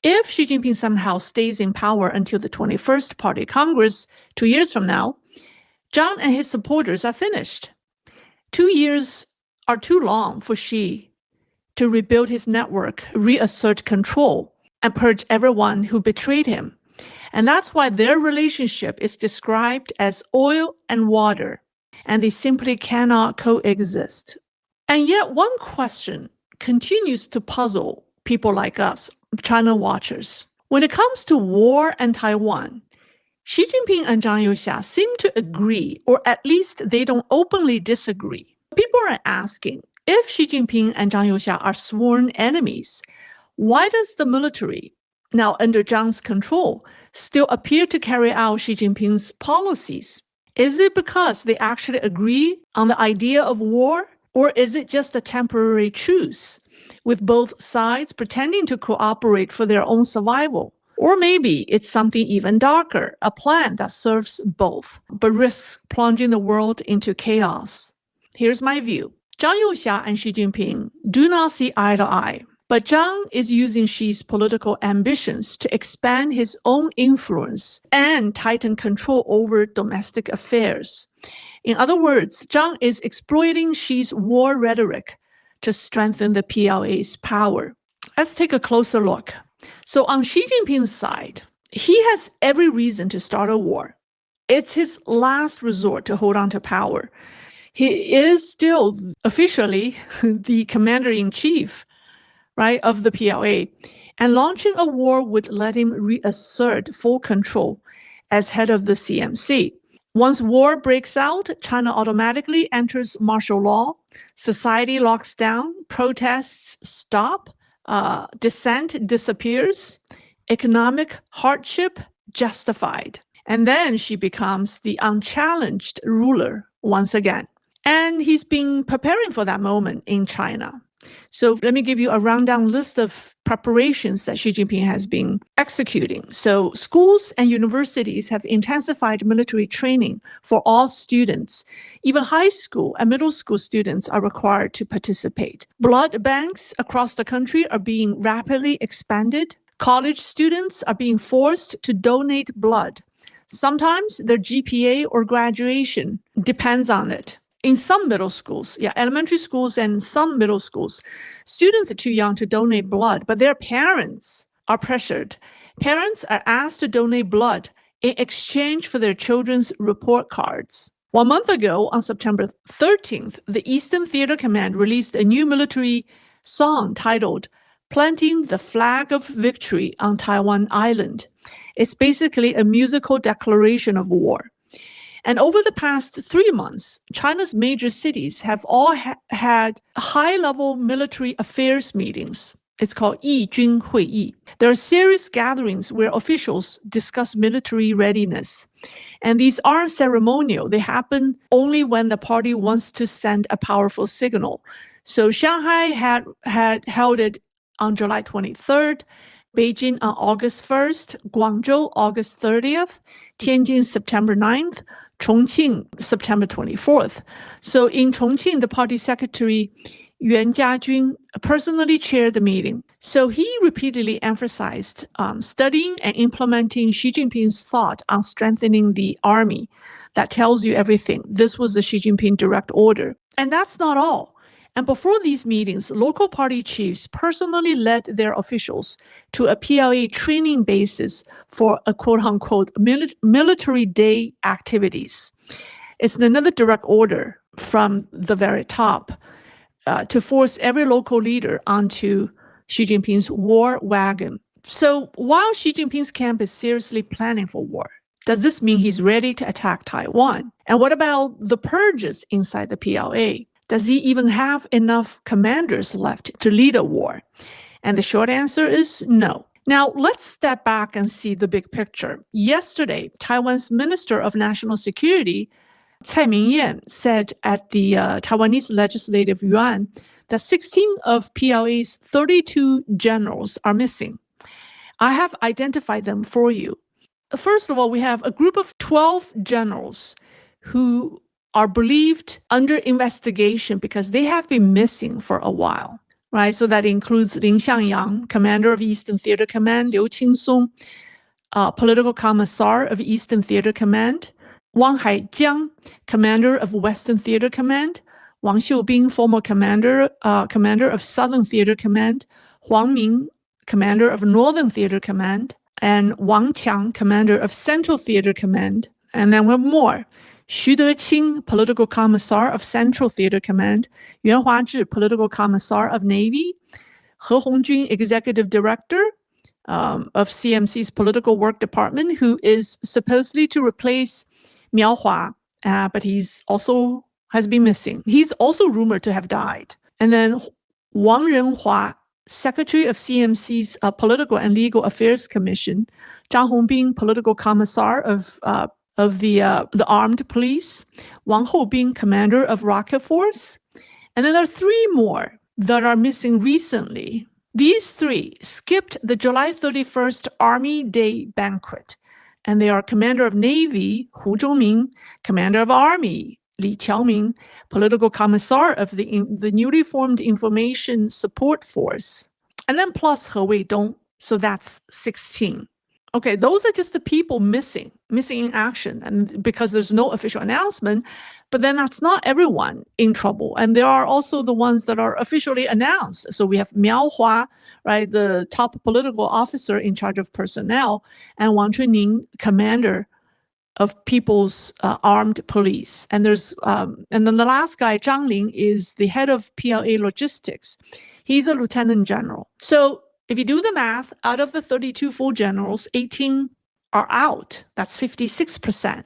If Xi Jinping somehow stays in power until the 21st Party Congress 2 years from now, Zhang and his supporters are finished. 2 years are too long for Xi to rebuild his network, reassert control, and purge everyone who betrayed him. And that's why their relationship is described as oil and water, and they simply cannot coexist. And yet one question continues to puzzle people like us, China watchers. When it comes to war and Taiwan, Xi Jinping and Zhang Youxia seem to agree, or at least they don't openly disagree. People are asking, if Xi Jinping and Zhang Youxia are sworn enemies, why does the military, now under Zhang's control, still appear to carry out Xi Jinping's policies? Is it because they actually agree on the idea of war, or is it just a temporary truce, with both sides pretending to cooperate for their own survival? Or maybe it's something even darker, a plan that serves both, but risks plunging the world into chaos. Here's my view. Zhang Youxia and Xi Jinping do not see eye to eye, but Zhang is using Xi's political ambitions to expand his own influence and tighten control over domestic affairs. In other words, Zhang is exploiting Xi's war rhetoric to strengthen the PLA's power. Let's take a closer look. So on Xi Jinping's side, he has every reason to start a war. It's his last resort to hold on to power. He is still officially the commander-in-chief, right, of the PLA, and launching a war would let him reassert full control as head of the CMC. Once war breaks out, China automatically enters martial law, society locks down, protests stop, dissent disappears, economic hardship justified. And then she becomes the unchallenged ruler once again. And he's been preparing for that moment in China. So let me give you a rundown list of preparations that Xi Jinping has been executing. So schools and universities have intensified military training for all students. Even high school and middle school students are required to participate. Blood banks across the country are being rapidly expanded. College students are being forced to donate blood. Sometimes their GPA or graduation depends on it. In some middle schools, elementary schools and some middle schools, students are too young to donate blood, but their parents are pressured. Parents are asked to donate blood in exchange for their children's report cards. 1 month ago, on September 13th, the Eastern Theater Command released a new military song titled Planting the Flag of Victory on Taiwan Island. It's basically a musical declaration of war. And over the past 3 months, China's major cities have all had high-level military affairs meetings. It's called Yijun Huiyi. There are serious gatherings where officials discuss military readiness. And these aren't ceremonial. They happen only when the party wants to send a powerful signal. So Shanghai had held it on July 23rd, Beijing on August 1st, Guangzhou August 30th, Tianjin September 9th, Chongqing, September 24th. So in Chongqing, the party secretary Yuan Jiajun personally chaired the meeting. So he repeatedly emphasized studying and implementing Xi Jinping's thought on strengthening the army. That tells you everything. This was a Xi Jinping direct order. And that's not all. And before these meetings, local party chiefs personally led their officials to a PLA training basis for a quote-unquote military day activities. It's another direct order from the very top to force every local leader onto Xi Jinping's war wagon. So while Xi Jinping's camp is seriously planning for war, does this mean he's ready to attack Taiwan? And what about the purges inside the PLA? Does he even have enough commanders left to lead a war? And the short answer is no. Now, let's step back and see the big picture. Yesterday, Taiwan's Minister of National Security, Tsai Ming-yen, said at the Taiwanese Legislative Yuan that 16 of PLA's 32 generals are missing. I have identified them for you. First of all, we have a group of 12 generals who are believed under investigation because they have been missing for a while. right? So that includes Lin Xiangyang, commander of Eastern Theater Command, Liu Qingsong, political commissar of Eastern Theater Command, Wang Haijiang, commander of Western Theater Command, Wang Xiubing, former commander of Southern Theater Command, Huang Ming, commander of Northern Theater Command, and Wang Qiang, commander of Central Theater Command. And then we have more. Xu Deqing, political commissar of Central Theater Command, Yuan Huazhi, political commissar of Navy, He Hongjun, executive director of CMC's political work department, who is supposedly to replace Miao Hua, but he's also has been missing. He's also rumored to have died. And then Wang Renhua, secretary of CMC's Political and Legal Affairs Commission, Zhang Hongbing, political commissar of the armed police, Wang Houbing, commander of Rocket Force. And then there are three more that are missing recently. These three skipped the July 31st Army Day banquet, and they are commander of Navy, Hu Zhongming, commander of Army, Li Qiaoming, political commissar of the newly formed Information Support Force, and then plus He Weidong, so that's 16. Okay, those are just the people missing in action, and because there's no official announcement, but then that's not everyone in trouble. And there are also the ones that are officially announced. So we have Miao Hua, right, the top political officer in charge of personnel, and Wang Chuning, commander of People's Armed Police. And there's and then the last guy, Zhang Ling, is the head of PLA logistics. He's a lieutenant general. So if you do the math, out of the 32 full generals, 18 are out. That's 56%.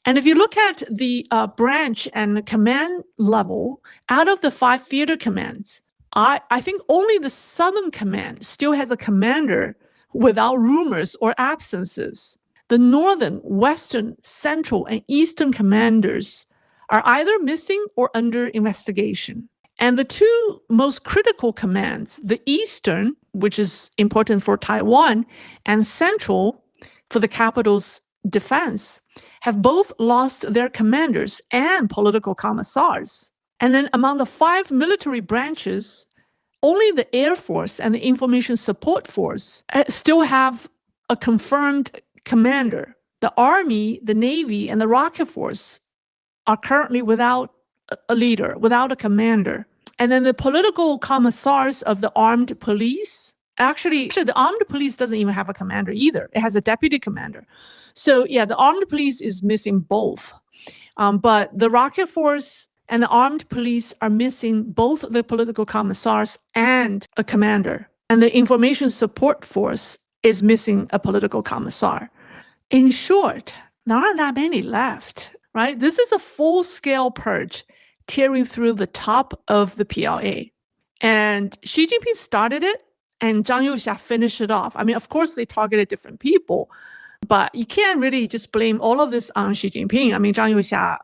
And if you look at the branch and command level, out of the 5 theater commands, I think only the Southern Command still has a commander without rumors or absences. The Northern, Western, Central, and Eastern commanders are either missing or under investigation. And the two most critical commands, the Eastern, which is important for Taiwan, and Central, for the capital's defense, have both lost their commanders and political commissars. And then among the 5 military branches, only the Air Force and the Information Support Force still have a confirmed commander. The Army, the Navy, and the Rocket Force are currently without a leader, without a commander. And then the political commissars of the armed police, actually the armed police doesn't even have a commander either. It has a deputy commander. So yeah, the armed police is missing both. But the Rocket Force and the armed police are missing both the political commissars and a commander. And the Information Support Force is missing a political commissar. In short, there aren't that many left, right? This is a full-scale purge tearing through the top of the PLA. And Xi Jinping started it, and Zhang Youxia finished it off. I mean, of course, they targeted different people, but you can't really just blame all of this on Xi Jinping. I mean, Zhang Youxia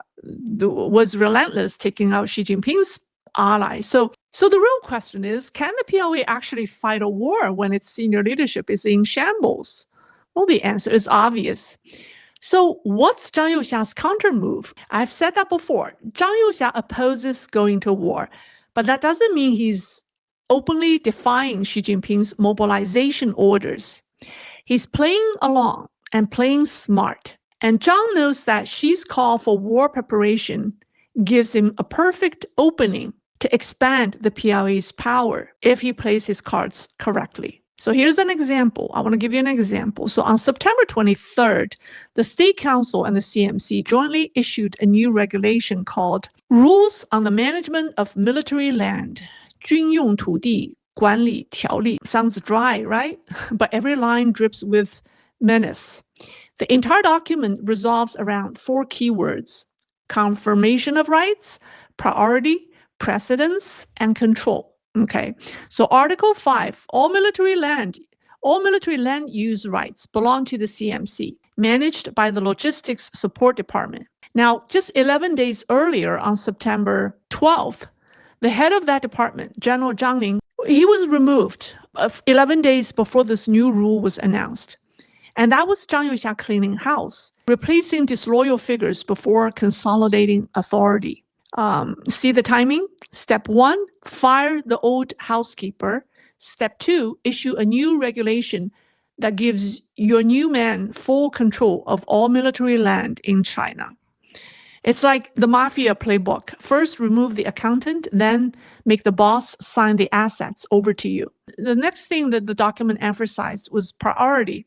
was relentless taking out Xi Jinping's allies. So the real question is, can the PLA actually fight a war when its senior leadership is in shambles? Well, the answer is obvious. So what's Zhang Youxia's counter move? I've said that before. Zhang Youxia opposes going to war, but that doesn't mean he's openly defying Xi Jinping's mobilization orders. He's playing along and playing smart. And Zhang knows that Xi's call for war preparation gives him a perfect opening to expand the PLA's power if he plays his cards correctly. So here's an example. I want to give you an example. So on September 23rd, the State Council and the CMC jointly issued a new regulation called Rules on the Management of Military Land, 军用土地管理条例. Sounds dry, right? But every line drips with menace. The entire document revolves around 4 keywords: confirmation of rights, priority, precedence, and control. Okay, so Article 5, all military land use rights belong to the CMC, managed by the Logistics Support Department. Now, just 11 days earlier, on September 12th, the head of that department, General Zhang Ling, he was removed 11 days before this new rule was announced. And that was Zhang Youxia cleaning house, replacing disloyal figures before consolidating authority. See the timing? Step 1, fire the old housekeeper. Step 2, issue a new regulation that gives your new man full control of all military land in China. It's like the mafia playbook. First, remove the accountant, then make the boss sign the assets over to you. The next thing that the document emphasized was priority.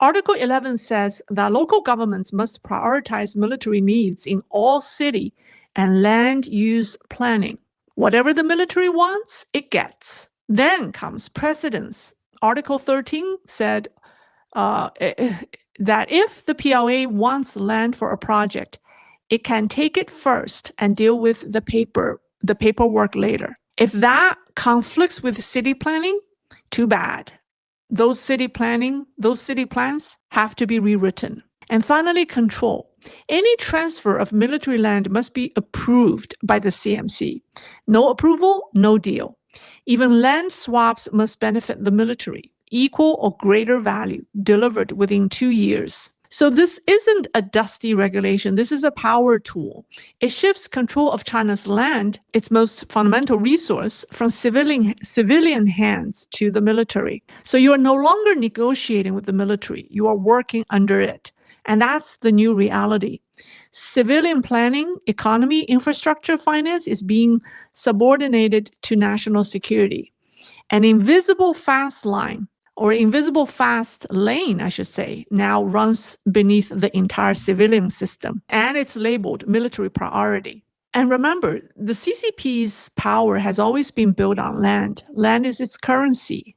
Article 11 says that local governments must prioritize military needs in all city and land use planning. Whatever the military wants, it gets. Then comes precedence. Article 13 said that if the PLA wants land for a project, it can take it first and deal with the paperwork later. If that conflicts with city planning, too bad. Those city plans have to be rewritten. And finally, control. Any transfer of military land must be approved by the CMC. No approval, no deal. Even land swaps must benefit the military, equal or greater value, delivered within 2 years. So this isn't a dusty regulation. This is a power tool. It shifts control of China's land, its most fundamental resource, from civilian hands to the military. So you are no longer negotiating with the military. You are working under it. And that's the new reality. Civilian planning, economy, infrastructure, finance is being subordinated to national security. An invisible fast line, or invisible fast lane, I should say, now runs beneath the entire civilian system, and it's labeled military priority. And remember, the CCP's power has always been built on land. Land is its currency,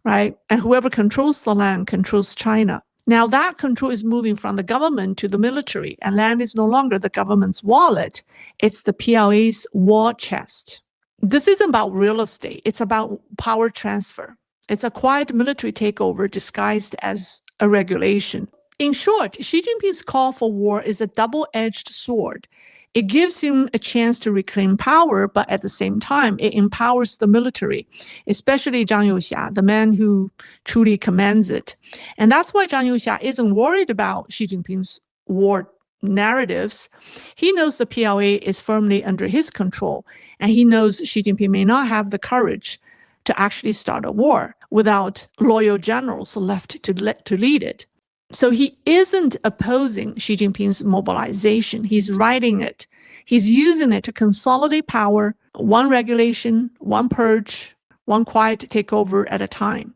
right? And whoever controls the land controls China. Now that control is moving from the government to the military, and land is no longer the government's wallet. It's the PLA's war chest. This isn't about real estate. It's about power transfer. It's a quiet military takeover disguised as a regulation. In short, Xi Jinping's call for war is a double-edged sword. It gives him a chance to reclaim power, but at the same time, it empowers the military, especially Zhang Youxia, the man who truly commands it. And that's why Zhang Youxia isn't worried about Xi Jinping's war narratives. He knows the PLA is firmly under his control, and he knows Xi Jinping may not have the courage to actually start a war without loyal generals left to lead it. So he isn't opposing Xi Jinping's mobilization. He's riding it. He's using it to consolidate power, one regulation, one purge, one quiet takeover at a time.